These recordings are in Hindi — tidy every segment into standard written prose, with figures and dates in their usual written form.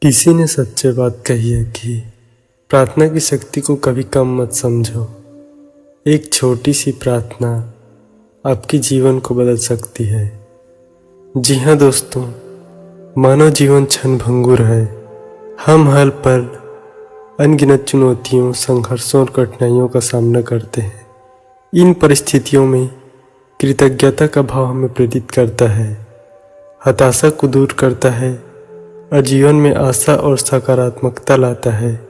किसी ने सच्चे बात कही है कि प्रार्थना की शक्ति को कभी कम मत समझो। एक छोटी सी प्रार्थना आपके जीवन को बदल सकती है। जी हाँ दोस्तों, मानव जीवन क्षणभंगुर है। हम हर पल अनगिनत चुनौतियों, संघर्षों और कठिनाइयों का सामना करते हैं। इन परिस्थितियों में कृतज्ञता का भाव हमें प्रेरित करता है, हताशा को दूर करता है और जीवन में आशा और सकारात्मकता लाता है।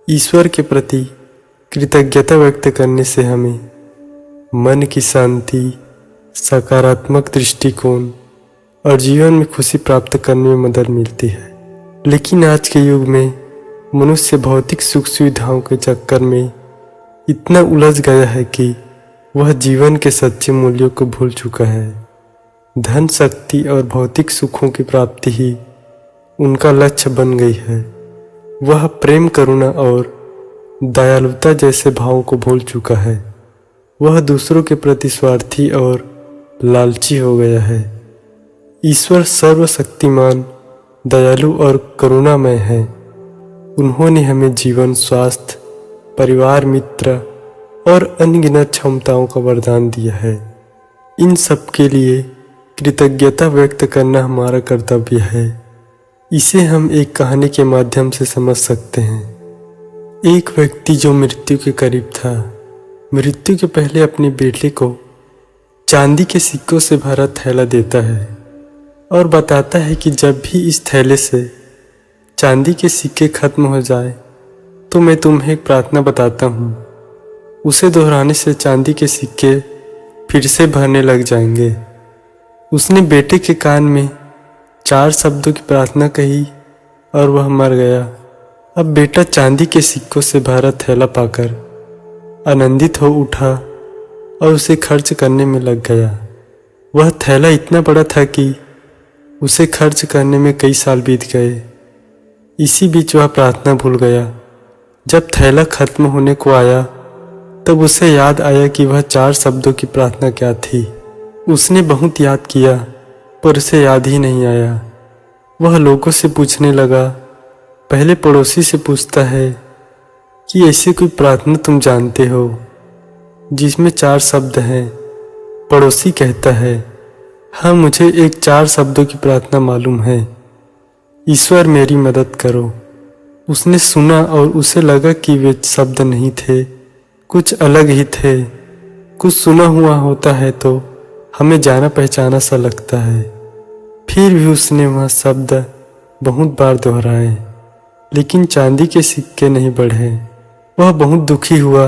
ईश्वर के प्रति कृतज्ञता व्यक्त करने से हमें मन की शांति, सकारात्मक दृष्टिकोण और जीवन में खुशी प्राप्त करने में मदद मिलती है। लेकिन आज के युग में मनुष्य भौतिक सुख सुविधाओं के चक्कर में इतना उलझ गया है कि वह जीवन के सच्चे मूल्यों को भूल चुका है। धन, शक्ति और भौतिक सुखों की प्राप्ति ही उनका लक्ष्य बन गई है। वह प्रेम, करुणा और दयालुता जैसे भावों को भूल चुका है। वह दूसरों के प्रति स्वार्थी और लालची हो गया है। ईश्वर सर्वशक्तिमान, दयालु और करुणामय है। उन्होंने हमें जीवन, स्वास्थ्य, परिवार, मित्र और अनगिनत क्षमताओं का वरदान दिया है। इन सब के लिए कृतज्ञता व्यक्त करना हमारा कर्तव्य है। इसे हम एक कहानी के माध्यम से समझ सकते हैं। एक व्यक्ति जो मृत्यु के करीब था, मृत्यु के पहले अपने बेटे को चांदी के सिक्कों से भरा थैला देता है और बताता है कि जब भी इस थैले से चांदी के सिक्के खत्म हो जाए तो मैं तुम्हें एक प्रार्थना बताता हूँ। उसे दोहराने से चांदी के सिक्के फिर से भरने लग जाएंगे। उसने बेटे के कान में 4 शब्दों की प्रार्थना कही और वह मर गया। अब बेटा चांदी के सिक्कों से भरा थैला पाकर आनंदित हो उठा और उसे खर्च करने में लग गया। वह थैला इतना बड़ा था कि उसे खर्च करने में कई साल बीत गए। इसी बीच वह प्रार्थना भूल गया। जब थैला खत्म होने को आया तब उसे याद आया कि वह 4 शब्दों की प्रार्थना क्या थी। उसने बहुत याद किया पर उसे याद ही नहीं आया। वह लोगों से पूछने लगा। पहले पड़ोसी से पूछता है कि ऐसी कोई प्रार्थना तुम जानते हो जिसमें 4 शब्द हैं। पड़ोसी कहता है, हाँ, मुझे एक 4 शब्दों की प्रार्थना मालूम है, ईश्वर मेरी मदद करो। उसने सुना और उसे लगा कि वे शब्द नहीं थे, कुछ अलग ही थे। कुछ सुना हुआ होता है तो हमें जाना पहचाना सा लगता है। फिर भी उसने वह शब्द बहुत बार दोहराए, लेकिन चांदी के सिक्के नहीं बढ़े। वह बहुत दुखी हुआ।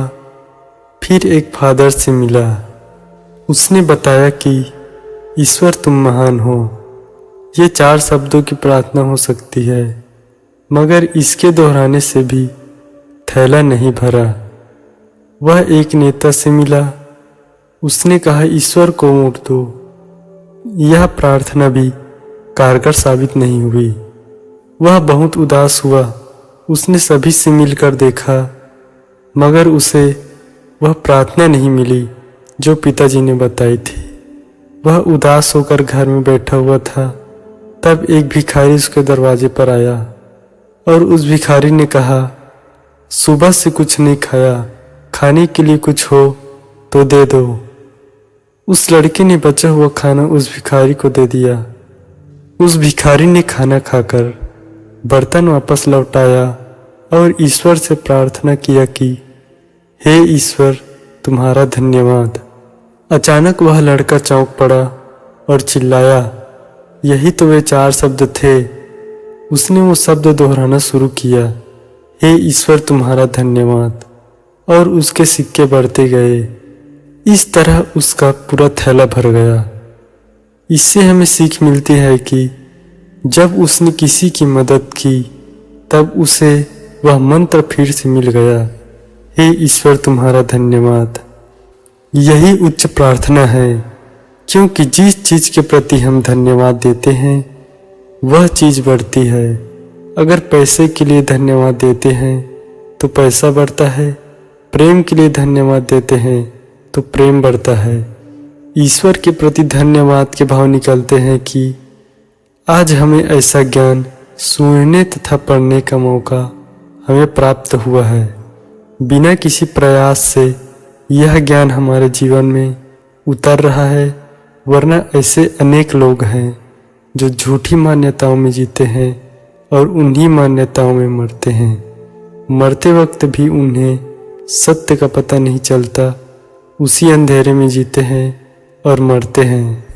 फिर एक फादर से मिला। उसने बताया कि ईश्वर तुम महान हो। ये 4 शब्दों की प्रार्थना हो सकती है, मगर इसके दोहराने से भी थैला नहीं भरा। वह एक नेता से मिला। उसने कहा, ईश्वर को वोट दो। यह प्रार्थना भी कारगर साबित नहीं हुई। वह बहुत उदास हुआ। उसने सभी से मिलकर देखा, मगर उसे वह प्रार्थना नहीं मिली जो पिताजी ने बताई थी। वह उदास होकर घर में बैठा हुआ था। तब एक भिखारी उसके दरवाजे पर आया और उस भिखारी ने कहा, सुबह से कुछ नहीं खाया, खाने के लिए कुछ हो तो दे दो। उस लड़के ने बचा हुआ खाना उस भिखारी को दे दिया। उस भिखारी ने खाना खाकर बर्तन वापस लौटाया और ईश्वर से प्रार्थना किया कि हे ईश्वर, तुम्हारा धन्यवाद। अचानक वह लड़का चौंक पड़ा और चिल्लाया, यही तो वे 4 शब्द थे। उसने वो शब्द दोहराना शुरू किया, हे ईश्वर, तुम्हारा धन्यवाद, और उसके सिक्के बढ़ते गए। इस तरह उसका पूरा थैला भर गया। इससे हमें सीख मिलती है कि जब उसने किसी की मदद की तब उसे वह मंत्र फिर से मिल गया, हे ईश्वर, तुम्हारा धन्यवाद। यही उच्च प्रार्थना है, क्योंकि जिस चीज़ के प्रति हम धन्यवाद देते हैं वह चीज़ बढ़ती है। अगर पैसे के लिए धन्यवाद देते हैं तो पैसा बढ़ता है, प्रेम के लिए धन्यवाद देते हैं तो प्रेम बढ़ता है। ईश्वर के प्रति धन्यवाद के भाव निकलते हैं कि आज हमें ऐसा ज्ञान, सुनने तथा पढ़ने का मौका हमें प्राप्त हुआ है। बिना किसी प्रयास से यह ज्ञान हमारे जीवन में उतर रहा है, वरना ऐसे अनेक लोग हैं जो झूठी मान्यताओं में जीते हैं और उन्हीं मान्यताओं में मरते हैं। मरते वक्त भी उन्हें सत्य का पता नहीं चलता, उसी अंधेरे में जीते हैं और मरते हैं।